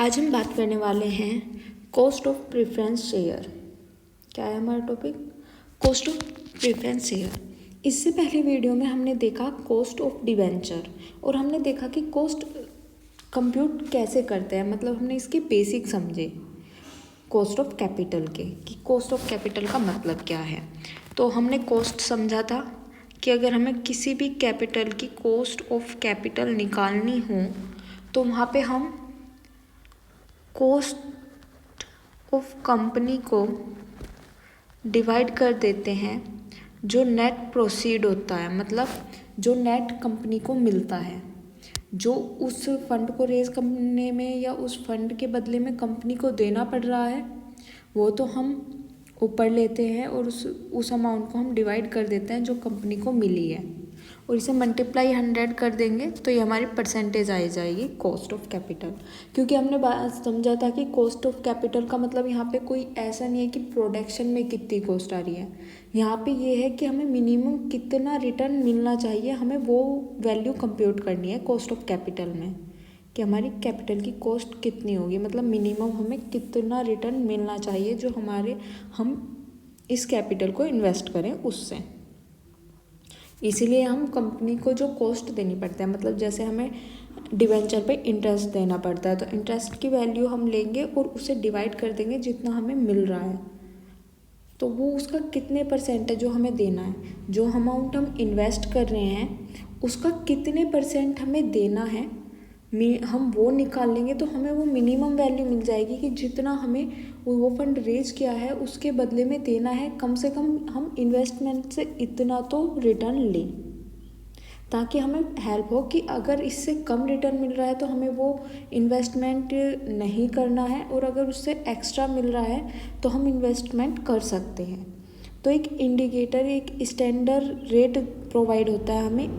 आज हम बात करने वाले हैं कॉस्ट ऑफ प्रेफरेंस शेयर। क्या है हमारा topic? Cost of preference share. इससे पहले वीडियो में हमने देखा कॉस्ट ऑफ डिवेंचर और हमने देखा कि कॉस्ट कंप्यूट कैसे करते हैं, मतलब हमने इसके बेसिक समझे कॉस्ट ऑफ कैपिटल के, कि कॉस्ट ऑफ कैपिटल का मतलब क्या है। तो हमने कॉस्ट समझा था कि अगर हमें किसी भी कैपिटल की कॉस्ट ऑफ कैपिटल निकालनी हो तो वहाँ पे हम कॉस्ट ऑफ कंपनी को डिवाइड कर देते हैं जो नेट प्रोसीड होता है, मतलब जो नेट कंपनी को मिलता है, जो उस फंड को रेज करने में या उस फंड के बदले में कंपनी को देना पड़ रहा है वो तो हम ऊपर लेते हैं और उस अमाउंट को हम डिवाइड कर देते हैं जो कंपनी को मिली है और इसे मल्टीप्लाई 100 कर देंगे तो ये हमारी परसेंटेज आ जाएगी कॉस्ट ऑफ कैपिटल। क्योंकि हमने बात समझा था कि कॉस्ट ऑफ कैपिटल का मतलब यहाँ पे कोई ऐसा नहीं है कि प्रोडक्शन में कितनी कॉस्ट आ रही है, यहाँ पे ये है कि हमें मिनिमम कितना रिटर्न मिलना चाहिए, हमें वो वैल्यू कंप्यूट करनी है कॉस्ट ऑफ कैपिटल में कि हमारी कैपिटल की कॉस्ट कितनी होगी, मतलब मिनिमम हमें कितना रिटर्न मिलना चाहिए जो हम इस कैपिटल को इन्वेस्ट करें उससे। इसीलिए हम कंपनी को जो कॉस्ट देनी पड़ता है, मतलब जैसे हमें डिवेंचर पे इंटरेस्ट देना पड़ता है तो इंटरेस्ट की वैल्यू हम लेंगे और उसे डिवाइड कर देंगे जितना हमें मिल रहा है, तो वो उसका कितने परसेंट है जो हमें देना है, जो अमाउंट हम इन्वेस्ट कर रहे हैं उसका कितने परसेंट हमें देना है, हम वो निकाल लेंगे तो हमें वो मिनिमम वैल्यू मिल जाएगी कि जितना हमें वो फंड रेज किया है उसके बदले में देना है, कम से कम हम इन्वेस्टमेंट से इतना तो रिटर्न लें, ताकि हमें हेल्प हो कि अगर इससे कम रिटर्न मिल रहा है तो हमें वो इन्वेस्टमेंट नहीं करना है और अगर उससे एक्स्ट्रा मिल रहा है तो हम इन्वेस्टमेंट कर सकते हैं। तो एक इंडिकेटर, एक स्टैंडर्ड रेट प्रोवाइड होता है हमें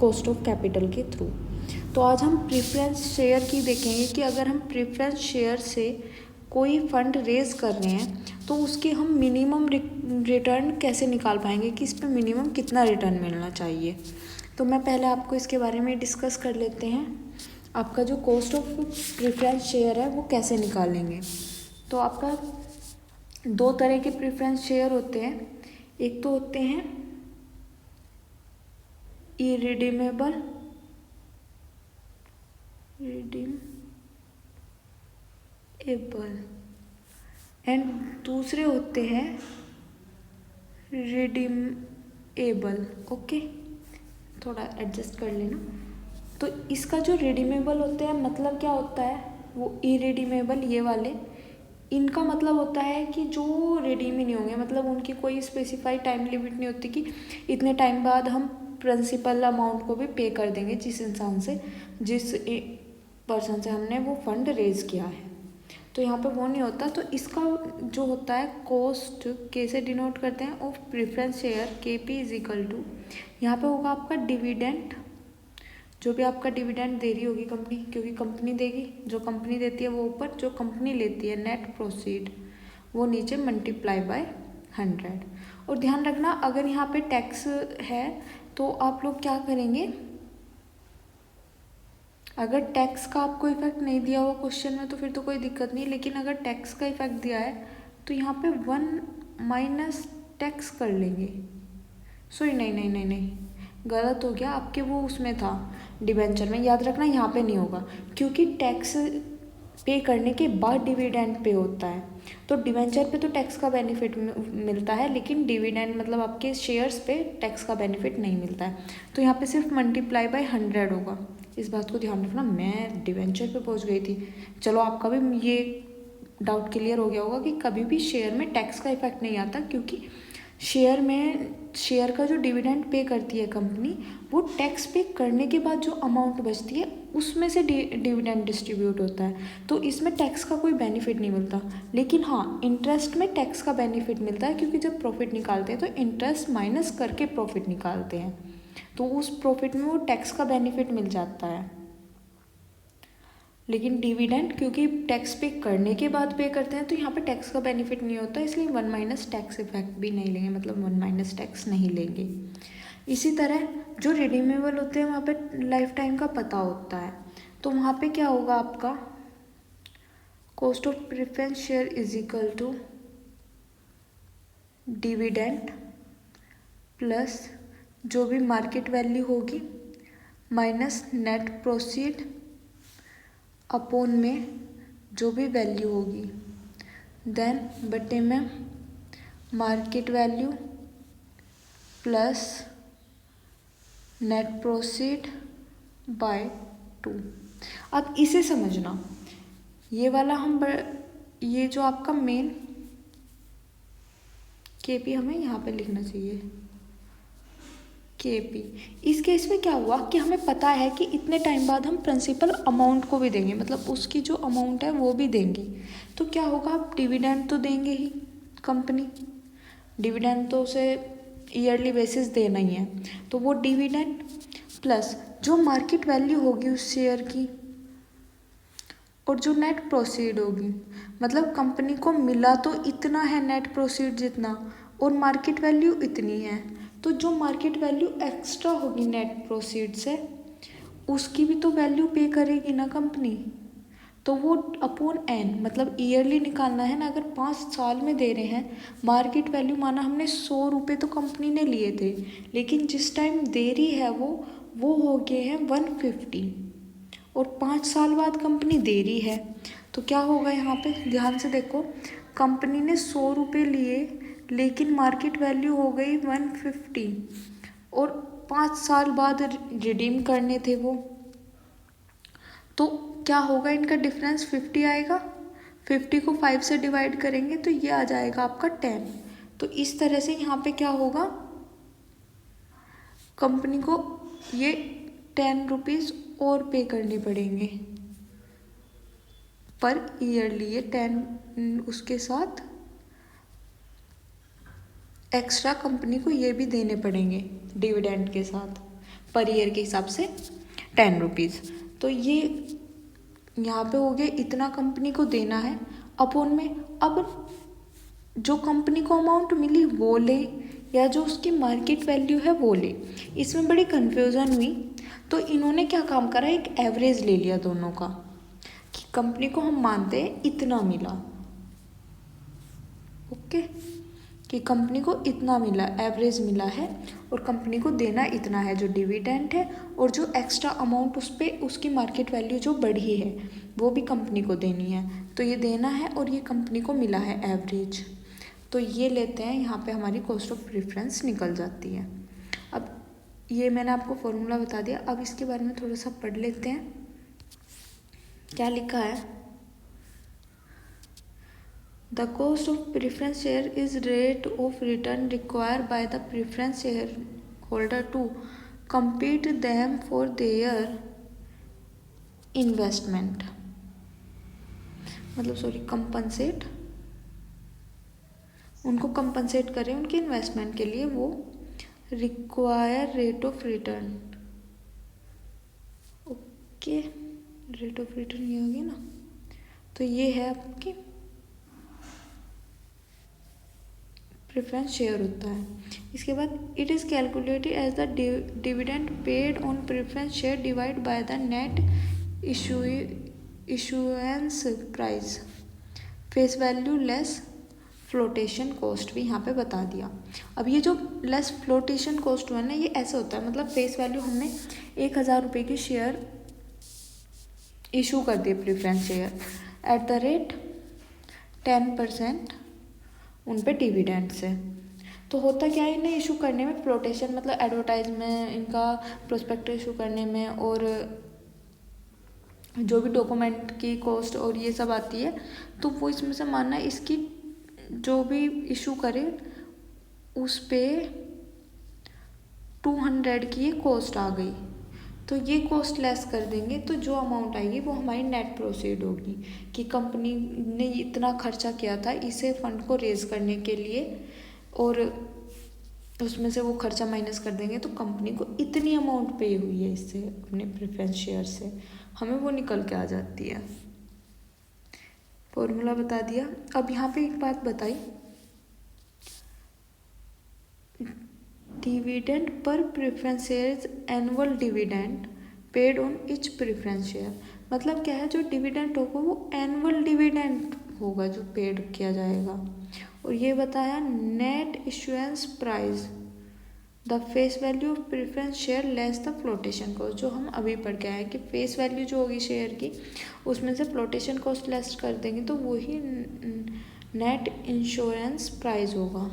कॉस्ट ऑफ कैपिटल के थ्रू। तो आज हम प्रेफरेंस शेयर की देखेंगे कि अगर हम प्रेफरेंस शेयर से कोई फंड रेज कर रहे हैं तो उसके हम मिनिमम रिटर्न कैसे निकाल पाएंगे कि इस पर मिनिमम कितना रिटर्न मिलना चाहिए। तो मैं पहले आपको इसके बारे में डिस्कस कर लेते हैं, आपका जो कॉस्ट ऑफ प्रेफरेंस शेयर है वो कैसे निकालेंगे। तो आपका दो तरह के प्रेफरेंस शेयर होते हैं, एक तो होते हैं इरिडीमेबल एंड दूसरे होते हैं रिडीमेबल। ओके, थोड़ा एडजस्ट कर लेना। तो इसका जो रिडीमेबल होते हैं मतलब क्या होता है, वो इरिडीमेबल ये वाले, इनका मतलब होता है कि जो रिडीम ही नहीं होंगे, मतलब उनकी कोई स्पेसिफाइड टाइम लिमिट नहीं होती कि इतने टाइम बाद हम प्रिंसिपल अमाउंट को भी पे कर देंगे जिस पर्सन से हमने वो फंड रेज किया है, तो यहाँ पे वो नहीं होता। तो इसका जो होता है कॉस्ट कैसे डिनोट करते हैं, of preference share KP is equal to, यहाँ पे होगा आपका डिविडेंड, जो भी आपका डिविडेंड दे रही होगी कंपनी, क्योंकि कंपनी देगी, जो कंपनी देती है वो ऊपर, जो कंपनी लेती है नेट प्रोसीड वो नीचे, मल्टीप्लाई बाय 100। और ध्यान रखना अगर यहाँ पे टैक्स है तो आप लोग क्या करेंगे, अगर टैक्स का आपको इफेक्ट नहीं दिया हुआ क्वेश्चन में तो फिर तो कोई दिक्कत नहीं, लेकिन अगर टैक्स का इफेक्ट दिया है तो यहाँ पे 1 माइनस टैक्स कर लेंगे। सॉरी नहीं, गलत हो गया, आपके वो उसमें था डिवेंचर में, याद रखना यहाँ पे नहीं होगा क्योंकि टैक्स पे करने के बाद डिविडेंड पे होता है। तो डिवेंचर पे तो टैक्स का बेनिफिट मिलता है, लेकिन डिविडेंड मतलब आपके शेयर्स पे टैक्स का बेनिफिट नहीं मिलता है। तो यहाँ पे सिर्फ मल्टीप्लाई बाय 100 होगा, इस बात को ध्यान रखना। मैं डिवेंचर पे पहुँच गई थी, चलो आपका भी ये डाउट क्लियर हो गया होगा कि कभी भी शेयर में टैक्स का इफेक्ट नहीं आता, क्योंकि शेयर का जो डिविडेंड पे करती है कंपनी, वो टैक्स पे करने के बाद जो अमाउंट बचती है उसमें से डिविडेंड डिस्ट्रीब्यूट होता है, तो इसमें टैक्स का कोई बेनिफिट नहीं मिलता। लेकिन हाँ, इंटरेस्ट में टैक्स का बेनिफिट मिलता है, क्योंकि जब प्रॉफिट निकालते हैं तो इंटरेस्ट माइनस करके प्रॉफिट निकालते हैं, तो उस प्रॉफिट में वो टैक्स का बेनिफिट मिल जाता है। लेकिन डिविडेंड क्योंकि टैक्स पे करने के बाद पे करते हैं तो यहाँ पे टैक्स का बेनिफिट नहीं होता, इसलिए 1 माइनस टैक्स इफेक्ट भी नहीं लेंगे, मतलब 1 माइनस टैक्स नहीं लेंगे। इसी तरह जो रिडीमेबल होते हैं वहाँ पे लाइफ टाइम का पता होता है, तो वहाँ पे क्या होगा आपका cost of preference share is equal to dividend plus जो भी मार्केट वैल्यू होगी माइनस नेट प्रोसीड अपॉन में जो भी वैल्यू होगी, देन बटे में market value plus net proceed by 2। अब इसे समझना, ये वाला ये जो आपका मेन केपी हमें यहाँ पे लिखना चाहिए केपी। इस केस में क्या हुआ कि हमें पता है कि इतने टाइम बाद हम प्रिंसिपल अमाउंट को भी देंगे, मतलब उसकी जो अमाउंट है वो भी देंगे। तो क्या होगा, आप डिविडेंड तो देंगे ही, कंपनी डिविडेंड तो उसे ईयरली बेसिस देना ही है, तो वो डिविडेंड प्लस जो मार्केट वैल्यू होगी उस शेयर की और जो नेट प्रोसीड होगी, मतलब कंपनी को मिला तो इतना है नेट प्रोसीड जितना और मार्केट वैल्यू इतनी है, तो जो मार्केट वैल्यू एक्स्ट्रा होगी नेट प्रोसीड से उसकी भी तो वैल्यू पे करेगी ना कंपनी, तो वो अपॉन एन, मतलब ईयरली निकालना है ना। अगर 5 साल में दे रहे हैं, मार्केट वैल्यू माना हमने 100 रुपये तो कंपनी ने लिए थे, लेकिन जिस टाइम दे रही है वो हो गए हैं 150 और 5 साल बाद कंपनी दे रही है, तो क्या होगा यहाँ पे ध्यान से देखो, कंपनी ने 100 रुपये लिए लेकिन मार्केट वैल्यू हो गई 150 और 5 साल बाद रिडीम करने थे वो, तो क्या होगा, इनका डिफरेंस 50 आएगा। 50 को 5 से डिवाइड करेंगे तो ये आ जाएगा आपका 10। तो इस तरह से यहाँ पे क्या होगा, कंपनी को ये 10 रुपीज़ और पे करने पड़ेंगे पर ईयरली, ये 10 उसके साथ एक्स्ट्रा कंपनी को ये भी देने पड़ेंगे डिविडेंड के साथ, पर ईयर के हिसाब से 10 रुपीज़। तो ये यहाँ पे हो गया, इतना कंपनी को देना है अपॉन में। अब जो कंपनी को अमाउंट मिली वो ले या जो उसकी मार्केट वैल्यू है वो ले, इसमें बड़ी कन्फ्यूज़न हुई, तो इन्होंने क्या काम करा, एक एवरेज ले लिया दोनों का कि कंपनी को हम मानते हैं इतना मिला, ओके, कि कंपनी को इतना मिला, एवरेज मिला है और कंपनी को देना इतना है जो डिविडेंड है, और जो एक्स्ट्रा अमाउंट उस पर उसकी मार्केट वैल्यू जो बढ़ी है वो भी कंपनी को देनी है, तो ये देना है और ये कंपनी को मिला है एवरेज, तो ये लेते हैं, यहाँ पे हमारी कॉस्ट ऑफ प्रेफरेंस निकल जाती है। अब ये मैंने आपको फॉर्मूला बता दिया, अब इसके बारे में थोड़ा सा पढ़ लेते हैं क्या लिखा है। The cost of preference share is rate of return required by the preference shareholder to compete them for their investment, मतलब सॉरी कंपनसेट, उनको कंपनसेट करें उनके इन्वेस्टमेंट के लिए, वो require rate of return, okay, rate of return ये होगी ना, तो ये है आपकी प्रेफरेंस शेयर होता है। इसके बाद it is calculated as the dividend paid on preference share divide by the net issuance price, face value less flotation cost भी यहाँ पे बता दिया। अब ये जो लेस फ्लोटेशन कॉस्ट हुआ ना, ये ऐसे होता है, मतलब फेस वैल्यू हमने 1000 रुपये की शेयर इशू कर दिए preference share at the rate 10% उन पे डिविडेंड से, तो होता क्या है, इन्हें इशू करने में फ्लोटेशन, मतलब एडवर्टाइज में, इनका प्रोस्पेक्ट इशू करने में और जो भी डॉक्यूमेंट की कॉस्ट और ये सब आती है, तो वो इसमें से मानना है इसकी जो भी इशू करे उस पे 200 की ये कॉस्ट आ गई, तो ये कॉस्ट लेस कर देंगे, तो जो अमाउंट आएगी वो हमारी नेट प्रोसीड होगी कि कंपनी ने इतना खर्चा किया था इसे फंड को रेज करने के लिए, और उसमें से वो खर्चा माइनस कर देंगे, तो कंपनी को इतनी अमाउंट पे हुई है इससे, अपने प्रेफरेंस शेयर से, हमें वो निकल के आ जाती है। फॉर्मूला बता दिया। अब यहाँ पे एक बात बताई, dividend per preference share annual dividend paid on each preference share, मतलब क्या है, जो डिविडेंड होगा वो एनुअल डिविडेंड होगा जो पेड किया जाएगा। और ये बताया net issuance price the face value of preference share less the flotation cost, जो हम अभी पढ़ के आए कि फेस वैल्यू जो होगी शेयर की उसमें से फ्लोटेशन कॉस्ट लेस कर देंगे तो वही नेट इंश्योरेंस प्राइस होगा।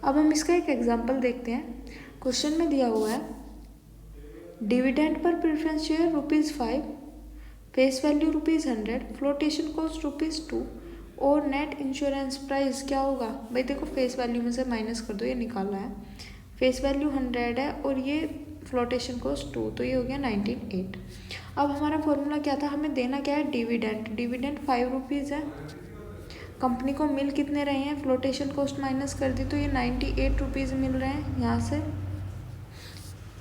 अब हम इसका एक एग्जांपल देखते हैं। क्वेश्चन में दिया हुआ है dividend per preference share ₹5, face value ₹100, flotation cost ₹2 और नेट इंश्योरेंस प्राइस क्या होगा। भाई देखो फेस वैल्यू में से माइनस कर दो, ये निकाला है, फेस वैल्यू 100 है और ये फ्लोटेशन कॉस्ट 2, तो ये हो गया 98। अब हमारा फॉर्मूला क्या था, हमें देना क्या है डिविडेंड। डिविडेंड ₹5 है, कंपनी को मिल कितने रहे हैं, फ्लोटेशन कॉस्ट माइनस कर दी तो ये ₹98 मिल रहे हैं। यहाँ से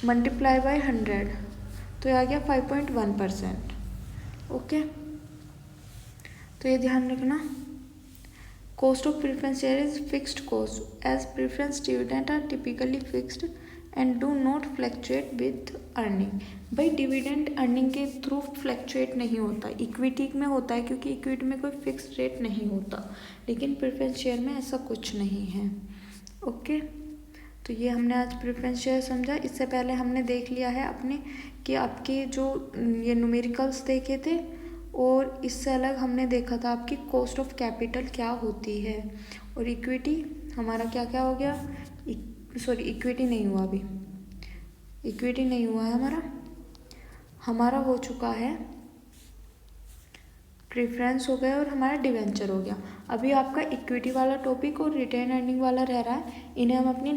मल्टीप्लाई बाय 100 तो ये आ गया 5.1%। ओके, तो ये ध्यान रखना। Cost of preference share is fixed cost as preference dividend are typically fixed and do not fluctuate with earning. भाई डिविडेंड अर्निंग के थ्रू फ्लैक्चुएट नहीं होता, इक्विटी में होता है क्योंकि इक्विटी में कोई फिक्स्ड रेट नहीं होता, लेकिन प्रेफरेंस शेयर में ऐसा कुछ नहीं है। ओके, तो ये हमने आज प्रेफरेंस शेयर समझा। इससे पहले हमने देख लिया है अपने कि आपके जो ये न्यूमेरिकल्स देखे थे और इससे अलग हमने देखा था आपकी कॉस्ट ऑफ कैपिटल क्या होती है और इक्विटी हमारा क्या क्या हो गया। सॉरी इक्विटी नहीं हुआ, अभी इक्विटी नहीं हुआ है हमारा हो चुका है प्रेफरेंस हो गया और हमारा डिवेंचर हो गया। अभी आपका इक्विटी वाला टॉपिक और रिटेन अर्निंग वाला रह रहा है, इन्हें हम अपनी